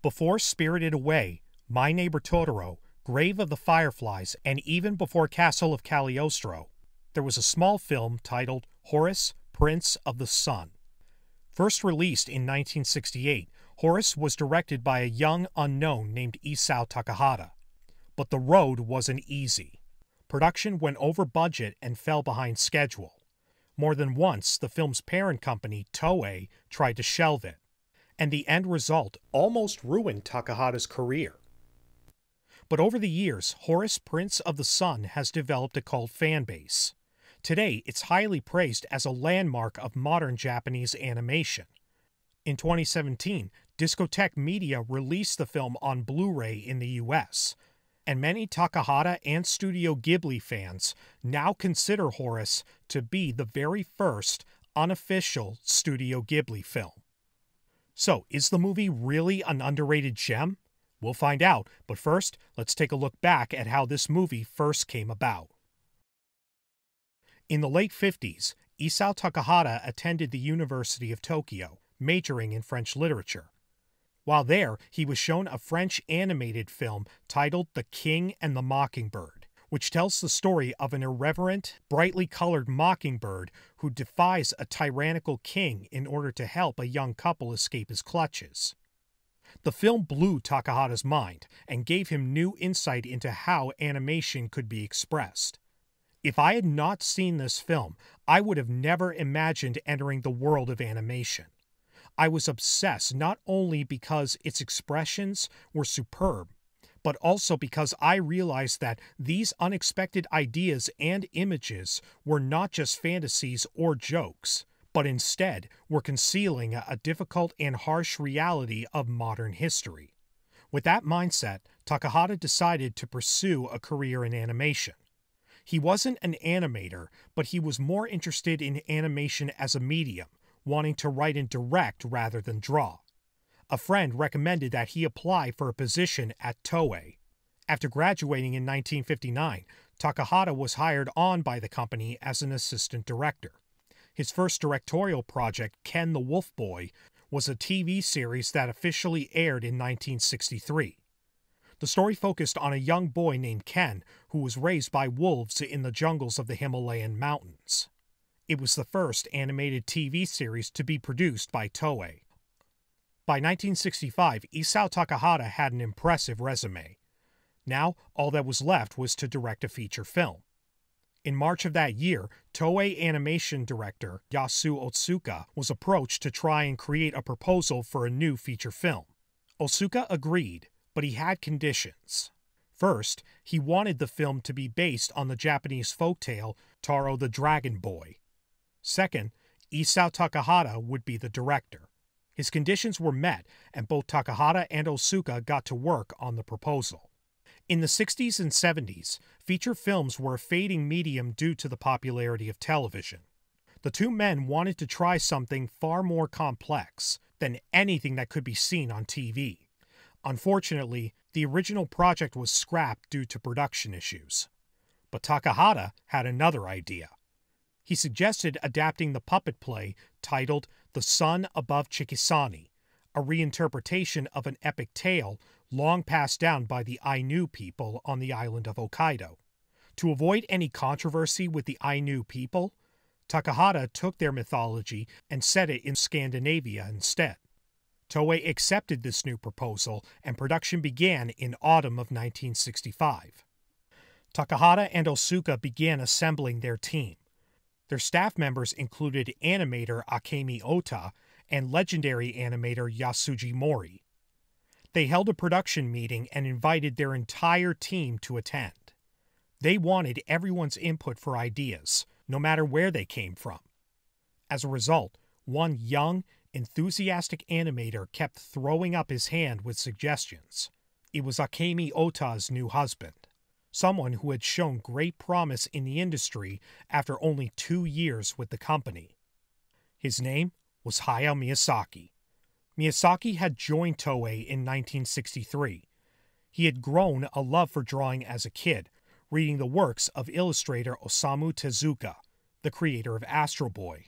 Before Spirited Away, My Neighbor Totoro, Grave of the Fireflies, and even before Castle of Cagliostro, there was a small film titled Horus, Prince of the Sun. First released in 1968, Horus was directed by a young unknown named Isao Takahata. But the road wasn't easy. Production went over budget and fell behind schedule. More than once, the film's parent company, Toei, tried to shelve it, and the end result almost ruined Takahata's career. But over the years, Horus, Prince of the Sun has developed a cult fan base. Today, it's highly praised as a landmark of modern Japanese animation. In 2017, Discotek Media released the film on Blu-ray in the US, and many Takahata and Studio Ghibli fans now consider Horus to be the very first unofficial Studio Ghibli film. So, is the movie really an underrated gem? We'll find out, but first, let's take a look back at how this movie first came about. In the late 50s, Isao Takahata attended the University of Tokyo, majoring in French literature. While there, he was shown a French animated film titled The King and the Mockingbird, which tells the story of an irreverent, brightly colored mockingbird who defies a tyrannical king in order to help a young couple escape his clutches. The film blew Takahata's mind and gave him new insight into how animation could be expressed. If I had not seen this film, I would have never imagined entering the world of animation. I was obsessed not only because its expressions were superb, but also because I realized that these unexpected ideas and images were not just fantasies or jokes, but instead were concealing a difficult and harsh reality of modern history. With that mindset, Takahata decided to pursue a career in animation. He wasn't an animator, but he was more interested in animation as a medium, wanting to write and direct rather than draw. A friend recommended that he apply for a position at Toei. After graduating in 1959, Takahata was hired on by the company as an assistant director. His first directorial project, Ken the Wolf Boy, was a TV series that officially aired in 1963. The story focused on a young boy named Ken who was raised by wolves in the jungles of the Himalayan mountains. It was the first animated TV series to be produced by Toei. By 1965, Isao Takahata had an impressive resume. Now, all that was left was to direct a feature film. In March of that year, Toei animation director Yasu Otsuka was approached to try and create a proposal for a new feature film. Otsuka agreed, but he had conditions. First, he wanted the film to be based on the Japanese folktale Taro the Dragon Boy. Second, Isao Takahata would be the director. His conditions were met, and both Takahata and Otsuka got to work on the proposal. In the 60s and 70s, feature films were a fading medium due to the popularity of television. The two men wanted to try something far more complex than anything that could be seen on TV. Unfortunately, the original project was scrapped due to production issues. But Takahata had another idea. He suggested adapting the puppet play titled The Sun Above Chikisani, a reinterpretation of an epic tale long passed down by the Ainu people on the island of Hokkaido. To avoid any controversy with the Ainu people, Takahata took their mythology and set it in Scandinavia instead. Toei accepted this new proposal, and production began in autumn of 1965. Takahata and Otsuka began assembling their team. Their staff members included animator Akemi Ota and legendary animator Yasuji Mori. They held a production meeting and invited their entire team to attend. They wanted everyone's input for ideas, no matter where they came from. As a result, one young, enthusiastic animator kept throwing up his hand with suggestions. It was Akemi Ota's new husband, someone who had shown great promise in the industry after only 2 years with the company. His name was Hayao Miyazaki. Miyazaki had joined Toei in 1963. He had grown a love for drawing as a kid, reading the works of illustrator Osamu Tezuka, the creator of Astro Boy.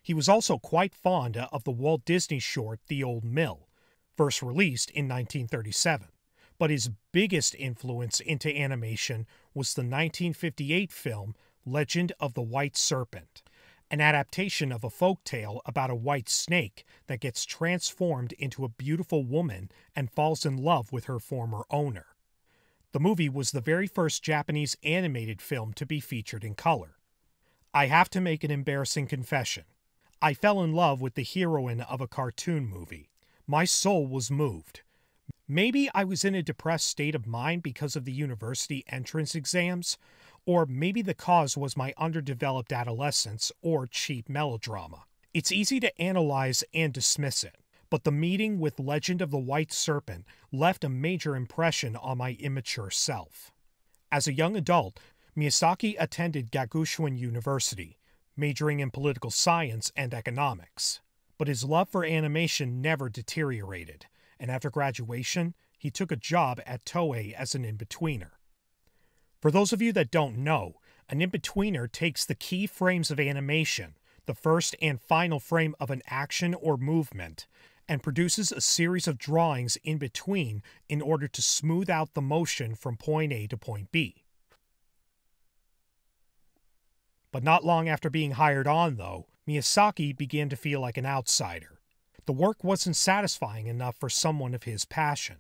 He was also quite fond of the Walt Disney short The Old Mill, first released in 1937. But his biggest influence into animation was the 1958 film Legend of the White Serpent, an adaptation of a folk tale about a white snake that gets transformed into a beautiful woman and falls in love with her former owner. The movie was the very first Japanese animated film to be featured in color. I have to make an embarrassing confession. I fell in love with the heroine of a cartoon movie. My soul was moved. Maybe I was in a depressed state of mind because of the university entrance exams, or maybe the cause was my underdeveloped adolescence or cheap melodrama. It's easy to analyze and dismiss it, but the meeting with Legend of the White Serpent left a major impression on my immature self. As a young adult, Miyazaki attended Gagoshuin University, majoring in political science and economics. But his love for animation never deteriorated, and after graduation, he took a job at Toei as an in-betweener. For those of you that don't know, an in-betweener takes the key frames of animation, the first and final frame of an action or movement, and produces a series of drawings in between in order to smooth out the motion from point A to point B. But not long after being hired on, though, Miyazaki began to feel like an outsider. The work wasn't satisfying enough for someone of his passion.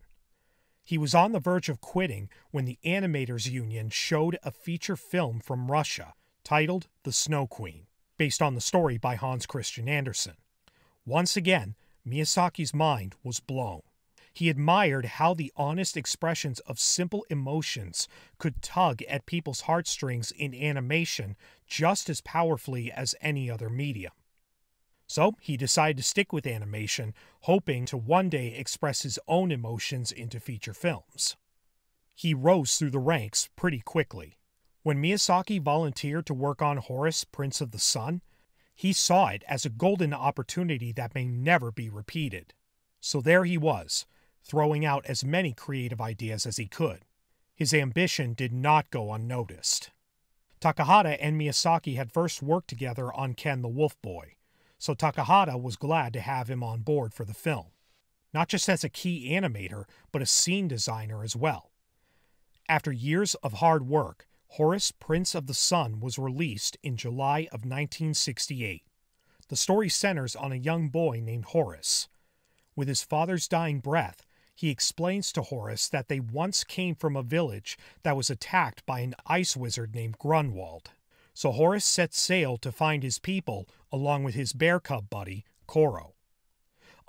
He was on the verge of quitting when the Animators Union showed a feature film from Russia titled The Snow Queen, based on the story by Hans Christian Andersen. Once again, Miyazaki's mind was blown. He admired how the honest expressions of simple emotions could tug at people's heartstrings in animation just as powerfully as any other medium. So he decided to stick with animation, hoping to one day express his own emotions into feature films. He rose through the ranks pretty quickly. When Miyazaki volunteered to work on Horus, Prince of the Sun, he saw it as a golden opportunity that may never be repeated. So there he was, throwing out as many creative ideas as he could. His ambition did not go unnoticed. Takahata and Miyazaki had first worked together on Ken the Wolf Boy, so Takahata was glad to have him on board for the film, not just as a key animator, but a scene designer as well. After years of hard work, Horus, Prince of the Sun was released in July of 1968. The story centers on a young boy named Horus. With his father's dying breath, he explains to Horus that they once came from a village that was attacked by an ice wizard named Grunwald. So Horus sets sail to find his people along with his bear cub buddy, Koro.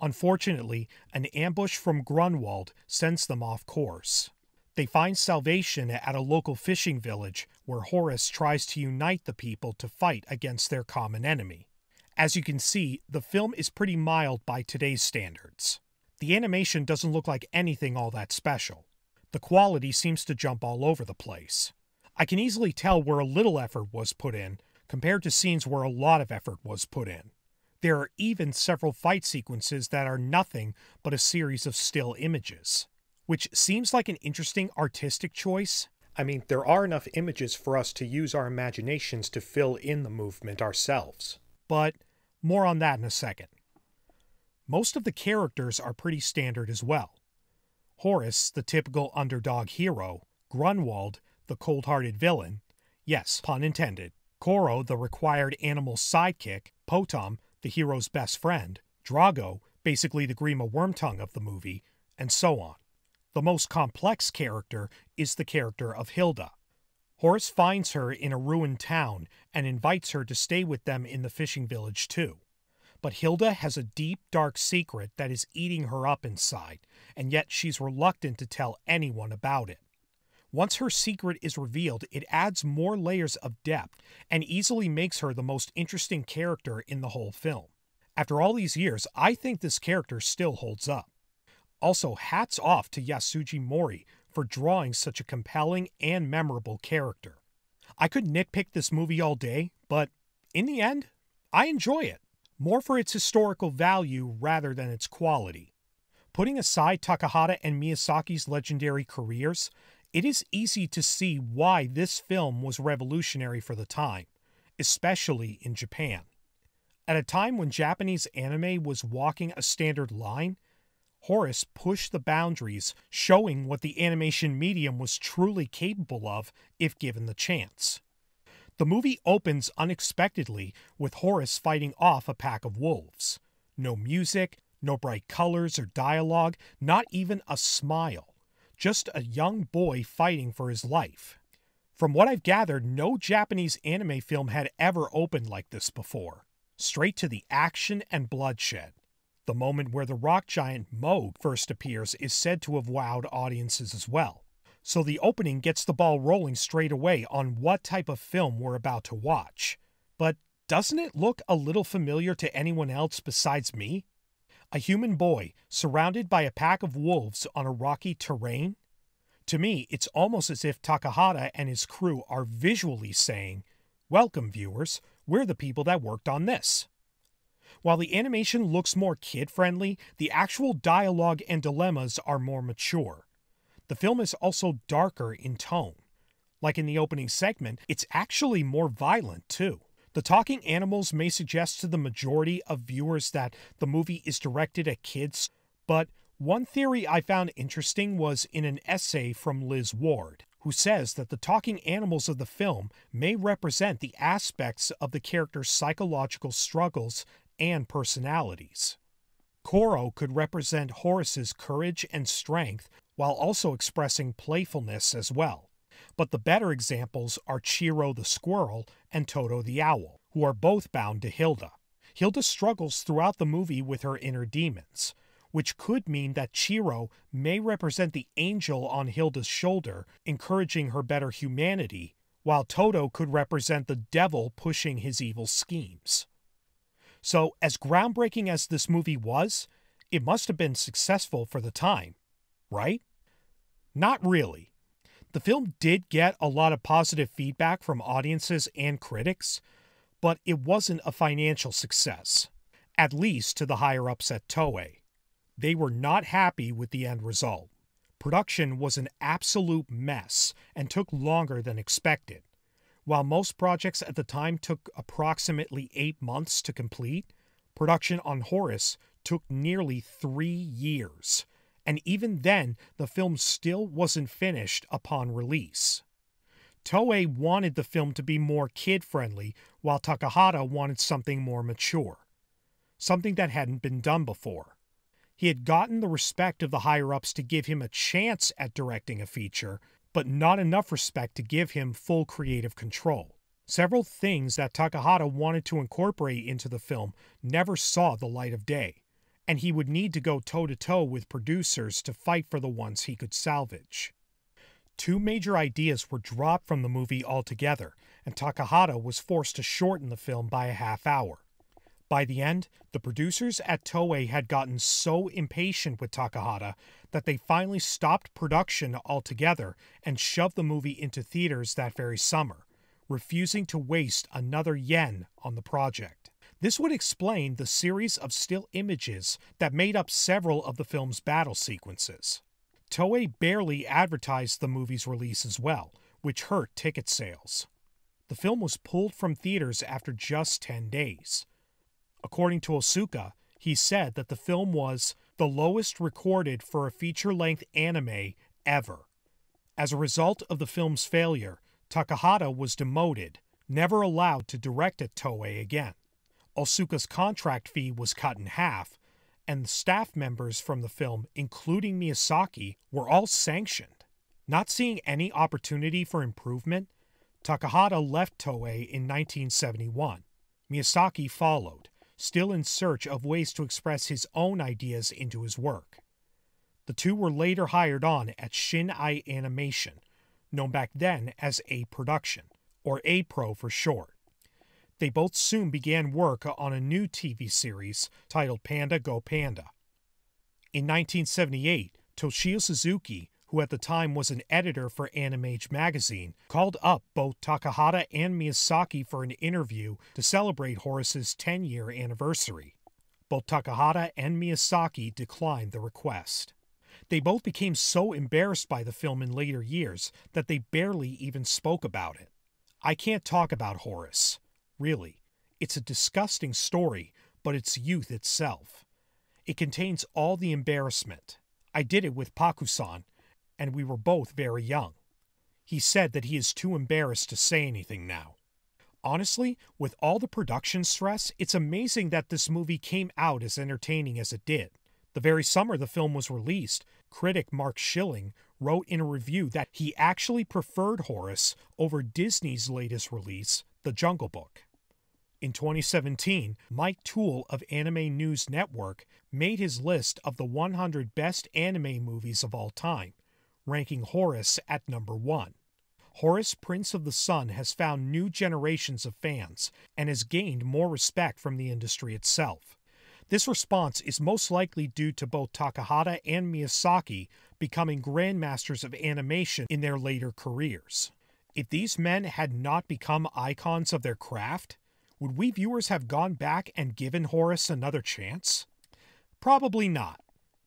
Unfortunately, an ambush from Grunwald sends them off course. They find salvation at a local fishing village where Horus tries to unite the people to fight against their common enemy. As you can see, the film is pretty mild by today's standards. The animation doesn't look like anything all that special. The quality seems to jump all over the place. I can easily tell where a little effort was put in, compared to scenes where a lot of effort was put in. There are even several fight sequences that are nothing but a series of still images, which seems like an interesting artistic choice. I mean, there are enough images for us to use our imaginations to fill in the movement ourselves. But more on that in a second. Most of the characters are pretty standard as well. Horus, the typical underdog hero, Grunwald, the cold-hearted villain, yes, pun intended, Koro, the required animal sidekick, Potom, the hero's best friend, Drago, basically the Grima Wormtongue of the movie, and so on. The most complex character is the character of Hilda. Horus finds her in a ruined town and invites her to stay with them in the fishing village too. But Hilda has a deep, dark secret that is eating her up inside, and yet she's reluctant to tell anyone about it. Once her secret is revealed, it adds more layers of depth and easily makes her the most interesting character in the whole film. After all these years, I think this character still holds up. Also, hats off to Yasuji Mori for drawing such a compelling and memorable character. I could nitpick this movie all day, but in the end, I enjoy it. More for its historical value rather than its quality. Putting aside Takahata and Miyazaki's legendary careers, it is easy to see why this film was revolutionary for the time, especially in Japan. At a time when Japanese anime was walking a standard line, Horus pushed the boundaries, showing what the animation medium was truly capable of if given the chance. The movie opens unexpectedly with Horus fighting off a pack of wolves. No music, no bright colors or dialogue, not even a smile. Just a young boy fighting for his life. From what I've gathered, no Japanese anime film had ever opened like this before. Straight to the action and bloodshed. The moment where the rock giant Moog first appears is said to have wowed audiences as well. So the opening gets the ball rolling straight away on what type of film we're about to watch. But doesn't it look a little familiar to anyone else besides me? A human boy surrounded by a pack of wolves on a rocky terrain? To me, it's almost as if Takahata and his crew are visually saying, "Welcome, viewers, we're the people that worked on this." While the animation looks more kid-friendly, the actual dialogue and dilemmas are more mature. The film is also darker in tone. Like in the opening segment, it's actually more violent too. The talking animals may suggest to the majority of viewers that the movie is directed at kids, but one theory I found interesting was in an essay from Liz Ward, who says that the talking animals of the film may represent the aspects of the character's psychological struggles and personalities. Koro could represent Horus's courage and strength while also expressing playfulness as well. But the better examples are Chiro the squirrel and Toto the owl, who are both bound to Hilda. Hilda struggles throughout the movie with her inner demons, which could mean that Chiro may represent the angel on Hilda's shoulder, encouraging her better humanity, while Toto could represent the devil pushing his evil schemes. So, as groundbreaking as this movie was, it must have been successful for the time, right? Not really. The film did get a lot of positive feedback from audiences and critics, but it wasn't a financial success, at least to the higher-ups at Toei. They were not happy with the end result. Production was an absolute mess and took longer than expected. While most projects at the time took approximately 8 months to complete, production on Horus took nearly 3 years, and even then the film still wasn't finished upon release. Toei wanted the film to be more kid-friendly, while Takahata wanted something more mature. Something that hadn't been done before. He had gotten the respect of the higher-ups to give him a chance at directing a feature, but not enough respect to give him full creative control. Several things that Takahata wanted to incorporate into the film never saw the light of day, and he would need to go toe-to-toe with producers to fight for the ones he could salvage. 2 major ideas were dropped from the movie altogether, and Takahata was forced to shorten the film by a half hour. By the end, the producers at Toei had gotten so impatient with Takahata that they finally stopped production altogether and shoved the movie into theaters that very summer, refusing to waste another yen on the project. This would explain the series of still images that made up several of the film's battle sequences. Toei barely advertised the movie's release as well, which hurt ticket sales. The film was pulled from theaters after just 10 days. According to Asuka, he said that the film was the lowest recorded for a feature-length anime ever. As a result of the film's failure, Takahata was demoted, never allowed to direct at Toei again. Asuka's contract fee was cut in half, and the staff members from the film, including Miyazaki, were all sanctioned. Not seeing any opportunity for improvement, Takahata left Toei in 1971. Miyazaki followed, still in search of ways to express his own ideas into his work. The two were later hired on at Shin-Ei Animation, known back then as A Production, or A-Pro for short. They both soon began work on a new TV series titled Panda Go Panda. In 1978, Toshio Suzuki, who at the time was an editor for Animage magazine, called up both Takahata and Miyazaki for an interview to celebrate Horus's 10-year anniversary. Both Takahata and Miyazaki declined the request. They both became so embarrassed by the film in later years that they barely even spoke about it. I can't talk about Horus. Really. It's a disgusting story, but it's youth itself. It contains all the embarrassment. I did it with Paku-san, and we were both very young. He said that he is too embarrassed to say anything now. Honestly, with all the production stress, it's amazing that this movie came out as entertaining as it did. The very summer the film was released, critic Mark Schilling wrote in a review that he actually preferred Horus over Disney's latest release, The Jungle Book. In 2017, Mike Toole of Anime News Network made his list of the 100 best anime movies of all time, ranking Horus at number 1. Horus, Prince of the Sun has found new generations of fans and has gained more respect from the industry itself. This response is most likely due to both Takahata and Miyazaki becoming grandmasters of animation in their later careers. If these men had not become icons of their craft, would we viewers have gone back and given Horus another chance? Probably not.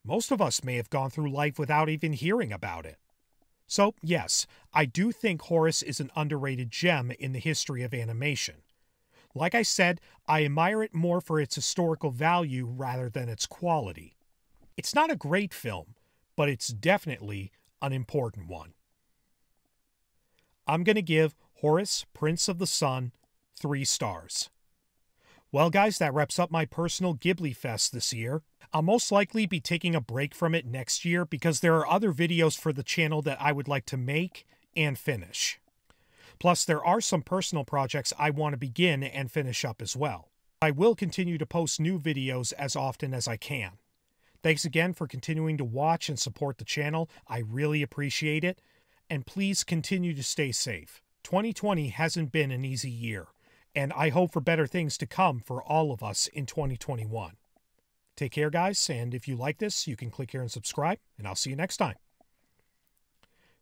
Most of us may have gone through life without even hearing about it. So, yes, I do think Horus is an underrated gem in the history of animation. Like I said, I admire it more for its historical value rather than its quality. It's not a great film, but it's definitely an important one. I'm going to give Horus, Prince of the Sun 3 stars. Well, guys, that wraps up my personal Ghibli Fest this year. I'll most likely be taking a break from it next year because there are other videos for the channel that I would like to make and finish. Plus, there are some personal projects I want to begin and finish up as well. I will continue to post new videos as often as I can. Thanks again for continuing to watch and support the channel. I really appreciate it. And please continue to stay safe. 2020 hasn't been an easy year, and I hope for better things to come for all of us in 2021. Take care, guys, and if you like this, you can click here and subscribe, and I'll see you next time.